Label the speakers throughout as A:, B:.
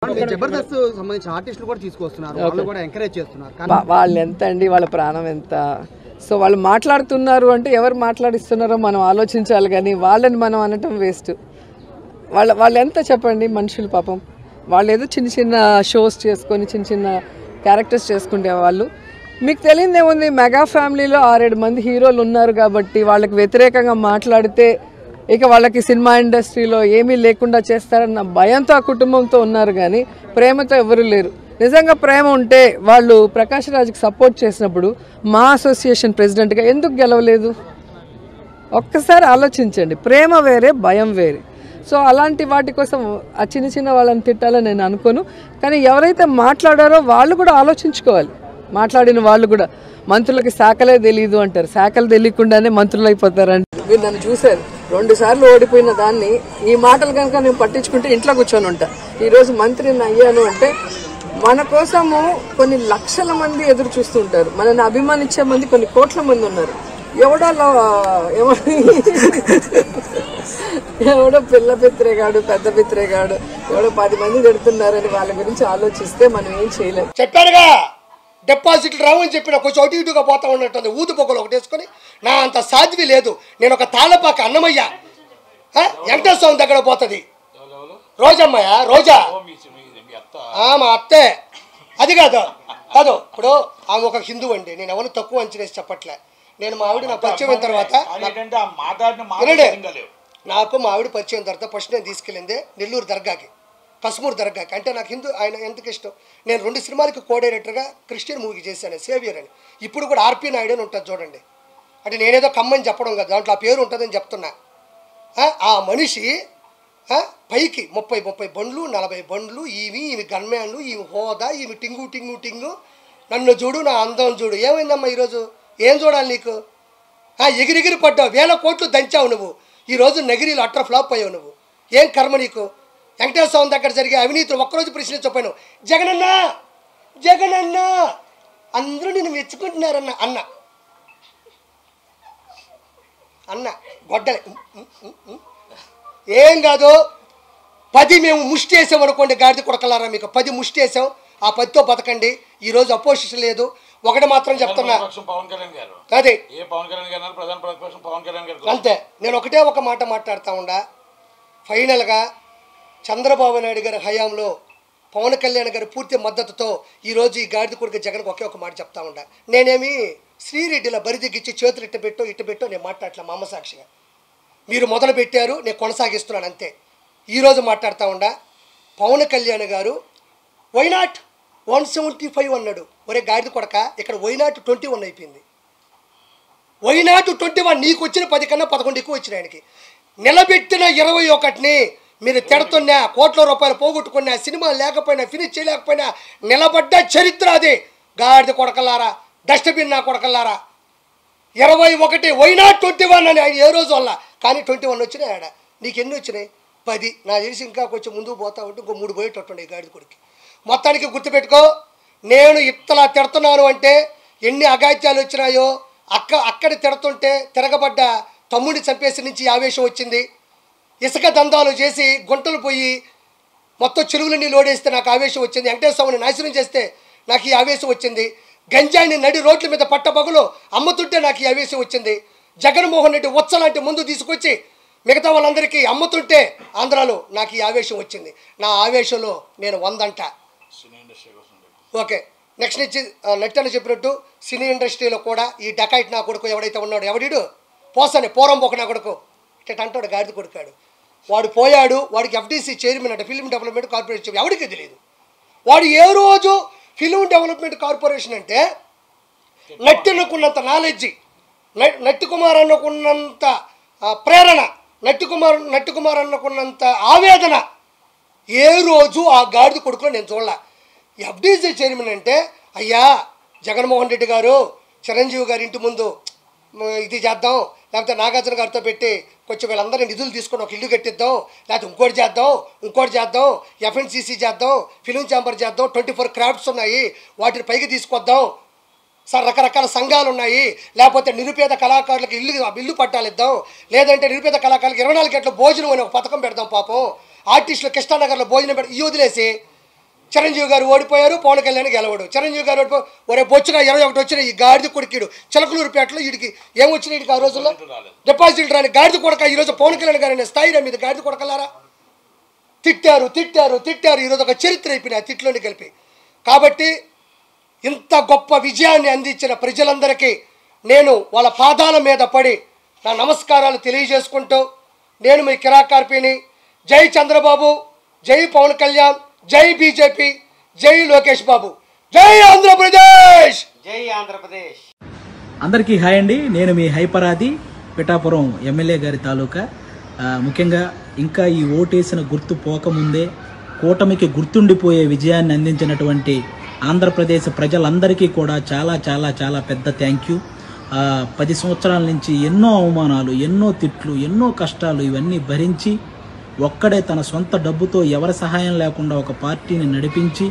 A: జబర్దస్త్ సంబంధించిన ఆర్టిస్టులు కూడా తీసుకొస్తున్నారు, వాళ్ళు కూడా ఎంకరేజ్ చేస్తున్నారు.
B: వాళ్ళు ఎంత అండి, వాళ్ళ ప్రాణం ఎంత? సో వాళ్ళు మాట్లాడుతున్నారు అంటే ఎవరు మాట్లాడిస్తున్నారో మనం ఆలోచించాలి, కానీ వాళ్ళని మనం అనటం వేస్ట్. వాళ్ళు ఎంత చెప్పండి మనుషులు, పాపం వాళ్ళు ఏదో చిన్న చిన్న షోస్ చేసుకొని చిన్న చిన్న క్యారెక్టర్స్ చేసుకుంటే వాళ్ళు. మీకు తెలియదేముంది, మెగా ఫ్యామిలీలో 6-7 మంది హీరోలు ఉన్నారు కాబట్టి వాళ్ళకి వ్యతిరేకంగా మాట్లాడితే ఇక వాళ్ళకి సినిమా ఇండస్ట్రీలో ఏమీ లేకుండా చేస్తారన్న భయంతో ఆ కుటుంబంతో ఉన్నారు, కానీ ప్రేమతో ఎవరు లేరు. నిజంగా ప్రేమ ఉంటే వాళ్ళు ప్రకాష్ రాజ్కి సపోర్ట్ చేసినప్పుడు మా అసోసియేషన్ ప్రెసిడెంట్గా ఎందుకు గెలవలేదు? ఒక్కసారి ఆలోచించండి. ప్రేమ వేరే, భయం వేరే. సో అలాంటి వాటి కోసం ఆ చిన్న చిన్న వాళ్ళని తిట్టాలని నేను అనుకోను, కానీ ఎవరైతే మాట్లాడారో వాళ్ళు కూడా ఆలోచించుకోవాలి. మాట్లాడిన వాళ్ళు కూడా, మంత్రులకి శాఖలే తెలియదు అంటారు, శాఖలు తెలియకుండానే మంత్రులు అయిపోతారంట. మీరు నన్ను చూశారు, 2 సార్లు ఓడిపోయిన దాన్ని ఈ మాటలు కనుక నేను పట్టించుకుంటే ఇంట్లో కూర్చొని ఉంటా. ఈరోజు మంత్రిని అయ్యాను అంటే మన కోసము కొన్ని లక్షల మంది ఎదురు చూస్తూ ఉంటారు, మనల్ని అభిమానించే మంది కొన్ని కోట్ల మంది ఉన్నారు. ఎవడో పిల్ల పిత్రేగాడు, పెద్ద పిత్రేగాడు, ఎవడో 10 మంది తిడుతున్నారని వాళ్ళ గురించి ఆలోచిస్తే మనం ఏం చేయలేం.
C: చెప్పాడుగా డిపాజిట్లు రావని చెప్పిన కొంచెం అటు ఇటుగా పోతా ఉన్నట్టుంది. ఊదు పొగలు ఒకటి వేసుకొని నా అంత సాధ్వి లేదు. నేను ఒక తాళపాక అన్నమయ్య వెంకటేశ్వర స్వామి దగ్గర పోతుంది. రోజమ్మయ్య, రోజా మా అత్తే. అది కాదు కాదు, ఇప్పుడు ఆమె ఒక హిందూ అండి. నేను ఎవరు తక్కువ అంచనేసి చెప్పట్లే. నేను మా ఆవిడ నా పరిచయం అయిన తర్వాత నాకు మా ఆవిడ పరిచయం తర్వాత ఫస్ట్ నేను తీసుకెళ్ళింది నెల్లూరు దర్గాకి, కస్మూర్ దర్గాకి. అంటే నాకు హిందూ ఆయన ఎందుకు ఇష్టం. నేను 2 సినిమాలకి కో డైరెక్టర్గా క్రిస్టియన్ మూవీ చేశాను, సేవియర్ అని. ఇప్పుడు కూడా ఆర్పి నాయుడు అని ఉంటుంది చూడండి. అంటే నేనేదో కమ్మని చెప్పడం కదా, దాంట్లో ఆ పేరు ఉంటుందని చెప్తున్నా. ఆ మనిషి పైకి 30 బండ్లు 40 బండ్లు, ఈమె గన్మ్యాన్లు, ఈమె హోదా, ఈమె టింగు. నన్ను చూడు, నా అందం చూడు. ఏమైందమ్మా ఈరోజు? ఏం చూడాలి నీకు? ఎగిరిగిరి పడ్డావు, 1000 కోట్లు దంచావు నువ్వు. ఈరోజు నగిరీలు అట్ర ఫ్లాప్ అయ్యావు నువ్వు. ఏం కర్మ నీకు? వెంకటేశ్వర స్వామి దగ్గర జరిగే అవినీతులు ఒక్కరోజు ప్రశ్నించకపోయాను. జగనన్న అందరూ నేను మెచ్చుకుంటున్నారన్న అన్న గొడ్డలే. ఏం కాదు, 10 మేము ముష్టి వేసాం అనుకోండి, గాడిద కొడకలారా, మీకు 10 ముష్టి వేసాం. ఆ 10తో బతకండి. ఈరోజు అపోజిషన్ లేదు. ఒకటి మాత్రం చెప్తున్నా, అదే అంతే. నేను ఒకటే ఒక మాట మాట్లాడుతూ ఉండా. ఫైనల్గా చంద్రబాబు నాయుడు గారి హయాంలో పవన్ కళ్యాణ్ గారి పూర్తి మద్దతుతో ఈరోజు ఈ గాడిద కొడుకు జగన్కి ఒకే ఒక మాట చెప్తా ఉండా. నేనేమి శ్రీరెడ్డిలో బరిదిగిచ్చి చేతులు ఇట్టు పెట్టో నేను మాట్లాడలే. మా అమ్మ సాక్షిగా మీరు మొదలు పెట్టారు, నేను కొనసాగిస్తున్నాను అంతే. ఈరోజు మాట్లాడుతూ ఉండా. పవన్ కళ్యాణ్ గారు వైనాట్ 175 అన్నాడు. ఒరే గాడిద కొడక, ఇక్కడ వైనాట్ 21 అయిపోయింది. వైనాట్ 21. నీకు వచ్చిన 10 కన్నా 11 ఎక్కువ వచ్చిన ఆయనకి. నిలబెట్టిన 21ని మీరు తిడుతున్నా, కోట్ల రూపాయలు పోగొట్టుకున్నా, సినిమా లేకపోయినా, ఫినిష్ చేయలేకపోయినా నిలబడ్డ చరిత్ర అది. గాడిద కొడకల్లారా, డస్ట్బిన్ నా కొడకల్లారా. 21 వైనాట్ 21 అని ఆయన ఏ రోజు వల్ల, కానీ 21 వచ్చినాయి ఆడ. నీకు ఎన్ని వచ్చినాయి? 10. నా తెలిసి ఇంకా కొంచెం ముందుకు పోతా ఉంటే ఇంకో 3 పోయేటట్టుండే ఈ గాడిద కొడుకు. మొత్తానికి గుర్తుపెట్టుకో, నేను ఇట్లా తిడుతున్నాను అంటే ఎన్ని అగాత్యాలు వచ్చినాయో. అక్కడ తిడుతుంటే తిరగబడ్డ తమ్ముడిని చంపేసి నుంచి ఆవేశం వచ్చింది. ఇసుక దందాలు చేసి గుంటలు పోయి మొత్తం చెరువులన్నీ లోడేస్తే నాకు ఆవేశం వచ్చింది. వెంకటేశ్వర స్వామిని నాశనం చేస్తే నాకు ఈ ఆవేశం వచ్చింది. గంజాయిని నడి రోడ్ల మీద పట్టపగులు అమ్ముతుంటే నాకు ఈ ఆవేశం వచ్చింది. జగన్మోహన్ రెడ్డి ఉచ్చలాంటి ముందు తీసుకొచ్చి మిగతా వాళ్ళందరికీ అమ్ముతుంటే ఆంధ్రాలో నాకు ఈ ఆవేశం వచ్చింది. నా ఆవేశంలో నేను 100 అంట. ఓకే, నెక్స్ట్ నుంచి నెట్టని చెప్పినట్టు సినీ ఇండస్ట్రీలో కూడా ఈ డకాయిట్ నా కొడుకు ఎవడైతే ఉన్నాడో, ఎవడిడు పోసని పోరంబోక నా కొడుకు ఇట్ట అంటాడు, గాడిద కొడుకాడు. వాడు పోయాడు. వాడికి FDC చైర్మన్ అంటే ఫిల్మ్ డెవలప్మెంట్ కార్పొరేషన్, ఎవరికి తెలియదు. వాడు ఏ రోజు ఫిల్మ్ డెవలప్మెంట్ కార్పొరేషన్ అంటే నట్టుకున్నంత నాలెడ్జి, నట్టి కుమార్ అన్నకున్నంత ప్రేరణ, నట్టి కుమార్ అన్నకున్నంత ఆవేదన ఏ రోజు ఆ గాడిద కొడుకులో నేను చూడలే. FDC చైర్మన్ అంటే, అయ్యా జగన్మోహన్ రెడ్డి గారు చిరంజీవి గారి ఇంటి ముందు ఇది చేద్దాం, లేకపోతే నాగార్జున గారితో పెట్టి కొంచెం వీళ్ళందరినీ నిధులు తీసుకొని ఒక ఇల్లు కట్టిద్దాం, లేకపోతే ఇంకోటి చేద్దాం, FNCC చేద్దాం, ఫిలిం ఛాంబర్ చేద్దాం, 24 క్రాఫ్ట్స్ ఉన్నాయి, వాటిని పైకి తీసుకొద్దాం సార్, రకరకాల సంఘాలు ఉన్నాయి, లేకపోతే నిరుపేద కళాకారులకు ఇల్లు పట్టాలు ఇద్దాం, లేదంటే నిరుపేద కళాకారులకు 24 గంటల భోజనం అని ఒక పథకం పెడదాం. పాపం ఆర్టిస్టులు కృష్ణానగర్లో భోజనం ఈ వదిలేసి చిరంజీవి గారు ఓడిపోయారు, పవన్ కళ్యాణ్ గెలవడు. చిరంజీవి గారు ఓడిపోయి ఒరే బొచ్చుగా 21 వచ్చిన ఈ గాడిద కొడుకుడు చిలకలూరుపేటలో వీడికి ఏమొచ్చినాయి? వీడికి ఆ రోజుల్లో డిపాజిట్ రాని గాడిద కొడక ఈరోజు పవన్ కళ్యాణ్ గారు అనే స్థాయిలో మీద గాడిద కొడకలారా తిట్టారు. ఈరోజు ఒక చరిత్ర అయిపోయినాయి ఆ తిట్లోని కలిపి. కాబట్టి ఇంత గొప్ప విజయాన్ని అందించిన ప్రజలందరికీ నేను వాళ్ళ పాదాల మీద పడి నా నమస్కారాలు తెలియజేసుకుంటూ, నేను మీ కిరాకార్పిని. జై చంద్రబాబు, జై పవన్ కళ్యాణ్, జై బీజేపీ, జై లోకేష్ బాబు, జై ఆంధ్రప్రదేశ్,
A: జై ఆంధ్రప్రదేశ్.
D: అందరికీ హాయ్ అండి. నేను మీ హైపరాది పిఠాపురం ఎమ్మెల్యే గారి తాలూకా. ముఖ్యంగా ఇంకా ఈ ఓటేసిన గుర్తు పోకముందే కూటమికి గుర్తుండిపోయే విజయాన్ని అందించినటువంటి ఆంధ్రప్రదేశ్ ప్రజలందరికీ కూడా చాలా చాలా చాలా పెద్ద థ్యాంక్ యూ. 10 సంవత్సరాల నుంచి ఎన్నో అవమానాలు, ఎన్నో తిట్లు, ఎన్నో కష్టాలు ఇవన్నీ భరించి ఒక్కడే తన సొంత డబ్బుతో ఎవరి సహాయం లేకుండా ఒక పార్టీని నడిపించి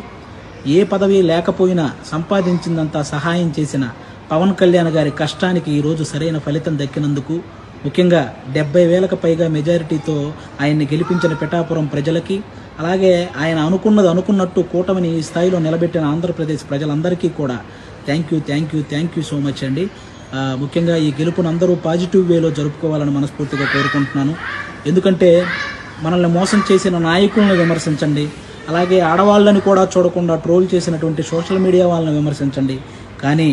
D: ఏ పదవి లేకపోయినా సంపాదించిందంతా సహాయం చేసిన పవన్ కళ్యాణ్ గారి కష్టానికి ఈరోజు సరైన ఫలితం దక్కినందుకు, ముఖ్యంగా 70,000కు పైగా మెజారిటీతో ఆయన్ని గెలిపించిన పిఠాపురం ప్రజలకి, అలాగే ఆయన అనుకున్నట్టు కూటమిని ఈ స్థాయిలో నిలబెట్టిన ఆంధ్రప్రదేశ్ ప్రజలందరికీ కూడా థ్యాంక్ యూ సో మచ్ అండి. ముఖ్యంగా ఈ గెలుపును అందరూ పాజిటివ్ వేలో జరుపుకోవాలని మనస్ఫూర్తిగా కోరుకుంటున్నాను. ఎందుకంటే మనల్ని మోసం చేసిన నాయకులను విమర్శించండి, అలాగే ఆడవాళ్ళని కూడా చూడకుండా ట్రోల్ చేసినటువంటి సోషల్ మీడియా వాళ్ళని విమర్శించండి. కానీ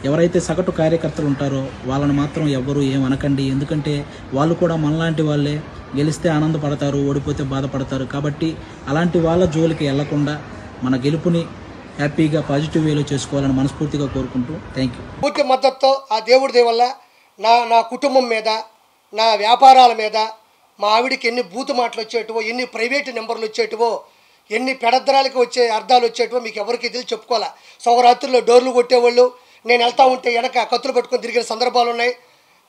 D: ఎవరైతే సగటు కార్యకర్తలు ఉంటారో వాళ్ళని మాత్రం ఎవ్వరూ ఏమనకండి. ఎందుకంటే వాళ్ళు కూడా మనలాంటి వాళ్ళే. గెలిస్తే ఆనందపడతారు, ఓడిపోతే బాధపడతారు. కాబట్టి అలాంటి వాళ్ళ జోలికి వెళ్లకుండా మన గెలుపుని హ్యాపీగా పాజిటివ్ వేలో చేసుకోవాలని మనస్ఫూర్తిగా కోరుకుంటూ థ్యాంక్ యూ.
C: పూర్తి మద్దతుతో ఆ దేవుడి దయ వల్ల నా కుటుంబం మీద, నా వ్యాపారాల మీద, మా ఆవిడికి ఎన్ని బూతు మాటలు వచ్చేటివో, ఎన్ని ప్రైవేటు నెంబర్లు వచ్చేటివో, ఎన్ని పెడద్దరాలకి వచ్చే అర్థాలు వచ్చేటివో మీకు ఎవరికి తెలిసి చెప్పుకోవాలా. సౌరాత్రుల్లో డోర్లు కొట్టేవాళ్ళు, నేను వెళ్తా ఉంటే వెనక కత్తులు పట్టుకొని తిరిగిన సందర్భాలు ఉన్నాయి.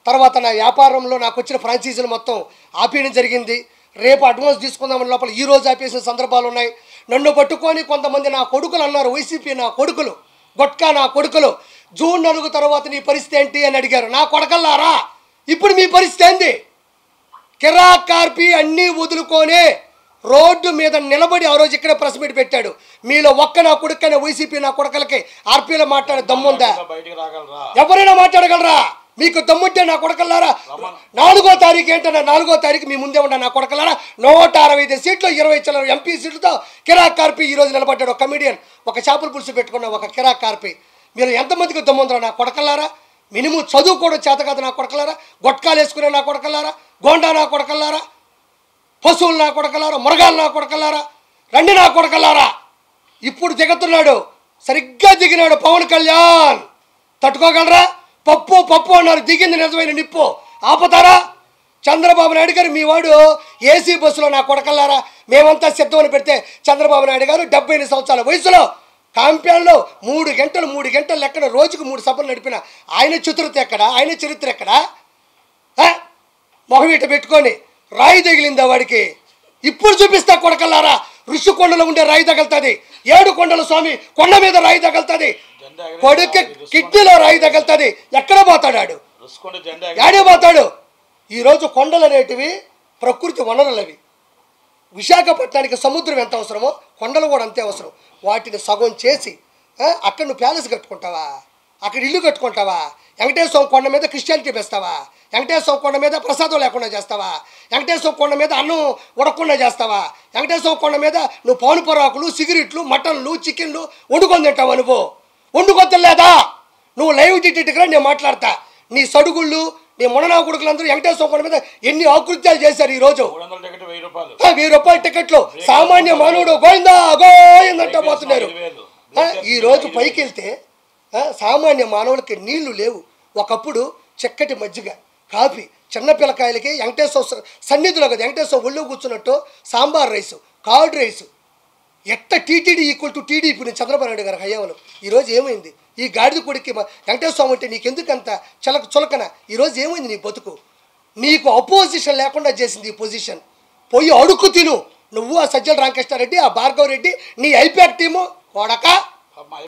C: తర్వాత నా వ్యాపారంలో నాకు వచ్చిన ఫ్రాంచైజీలు మొత్తం ఆపేయడం జరిగింది. రేపు అడ్వాన్స్ తీసుకుందామని లోపల ఈ రోజు ఆపేసిన సందర్భాలు ఉన్నాయి. నన్ను పట్టుకొని కొంతమంది నా కొడుకులు అన్నారు, వైసీపీ నా కొడుకులు, గొట్కా నా కొడుకులు, జూన్ 4 తర్వాత నీ పరిస్థితి ఏంటి అని అడిగారు. నా కొడకల్లారా, ఇప్పుడు మీ పరిస్థితి ఏంది? కిరాకార్పి అన్నీ వదులుకొని రోడ్డు మీద నిలబడి ఆ రోజు ఇక్కడే ప్రెస్ మీట్ పెట్టాడు. మీలో ఒక్క నా కొడుకనే వైసీపీ నా కొడుకలకి ఆర్పీలో మాట్లాడే దమ్ముందా? ఎవరైనా మాట్లాడగలరా? మీకు దమ్ముంటే నా కొడకల్లారా 4వ తారీఖు ఏంటన్నా, 4వ తారీఖు మీ ముందే ఉన్నా నా కొడకల్లారా. 165 సీట్లు, 20 చిల్లర ఎంపీ సీట్లతో కిరాకార్పి ఈరోజు నిలబడ్డాడు. ఒక కమిడియన్, ఒక చేపల పులుసు పెట్టుకున్న ఒక కిరాకార్పి. మీరు ఎంతమందికి దమ్ముందరా నా కొడకల్లారా? మినిమం చదువు కూడా చేత కాదు నా కొడకల్లారా. గొట్కాలు వేసుకునే నా కొడకల్లారా, గోండా నా కొడకల్లారా, పశువులు నా కొడకల్లారా, మృగాలు నా కొడకల్లారా, రండి నా కొడకల్లారా. ఇప్పుడు దిగుతున్నాడు, సరిగ్గా దిగినాడు పవన్ కళ్యాణ్. తట్టుకోగలరా? పప్పు అన్నారు, దిగింది నిజమైన నిప్పు. ఆపుతారా? చంద్రబాబు నాయుడు గారు మీ వాడు ఏసీ బస్సులో నా కొడకల్లారా మేమంతా సిద్ధమని పెడితే చంద్రబాబు నాయుడు గారు 78 సంవత్సరాల వయసులో కాంప్యాన్లో 3 గంటలు లెక్కన రోజుకు 3 సభలు నడిపిన ఆయన చతురత ఎక్కడ? ఆయన చరిత్ర ఎక్కడ? మొహమీట పెట్టుకొని రాయి తగిలిందా వాడికి? ఇప్పుడు చూపిస్తా కొడకల్లారా. ఋషికొండలో ఉండే రాయి తగలుతుంది, 7 కొండల స్వామి కొండ మీద రాయి తగలుతుంది, కొడుకు కిడ్నీలో రాయి తగలుతుంది. ఎక్కడ పోతాడు? యాడే పోతాడు? ఈరోజు కొండలు అనేటివి ప్రకృతి వనరులు. అవి విశాఖపట్నానికి సముద్రం ఎంత అవసరమో కొండలు కూడా అంతే అవసరం. వాటిని సగం చేసి అక్కడ నువ్వు ప్యాలెస్ కట్టుకుంటావా? అక్కడ ఇల్లు కట్టుకుంటావా? వెంకటేశ్వర కొండ మీద క్రిస్టియానిటీ పెస్తావా? వెంకటేశ్వర కొండ మీద ప్రసాదం లేకుండా చేస్తావా? వెంకటేశ్వర కొండ మీద అన్నం ఉడకుండా చేస్తావా? వెంకటేశ్వర కొండ మీద నువ్వు పౌను పొరాకులు, సిగరెట్లు, మటన్లు, చికెన్లు వండుకొని తింటావా? నువ్వు వండుకొని తినలేదా? నువ్వు లైవ్ టికెట్గా నేను మాట్లాడతా. నీ సడుగుళ్ళు, నీ మొననా కొడుకులందరూ వెంకటేశ్వర కొండ మీద ఎన్ని ఆకృత్యాలు చేశారు. ఈరోజు 1000 రూపాయల టికెట్లు సామాన్య మానవుడు గోయిందంటే పోతున్నారు. ఈరోజు పైకి వెళ్తే సామాన్య మానవులకి నీళ్లు లేవు. ఒకప్పుడు చక్కటి మజ్జిగ, కాఫీ, చిన్న పిల్లకాయలకి వెంకటేశ్వర సన్నిధిలో కదా వెంకటేశ్వర ఒళ్ళో కూర్చున్నట్టు సాంబార్ రైసు, కార్డ్ రైసు. ఎట్ట టీటీడీ ఈక్వల్ టు టీడీపీ నుంచి చంద్రబాబు నాయుడు గారు హయాంలో. ఈరోజు ఏమైంది? ఈ గాడిద కొడుక్కి వెంకటేశ్వర స్వామి అంటే నీకెందుకంత చులకన? ఈరోజు ఏమైంది నీ బతుకు? నీకు అపోజిషన్ లేకుండా చేసింది ఈ పొజిషన్. పోయి అడుక్కు తిను. నువ్వు ఆ సజ్జల రామకృష్ణారెడ్డి, ఆ భార్గవ్ రెడ్డి, నీ ఐపాక్ టీము కొడక.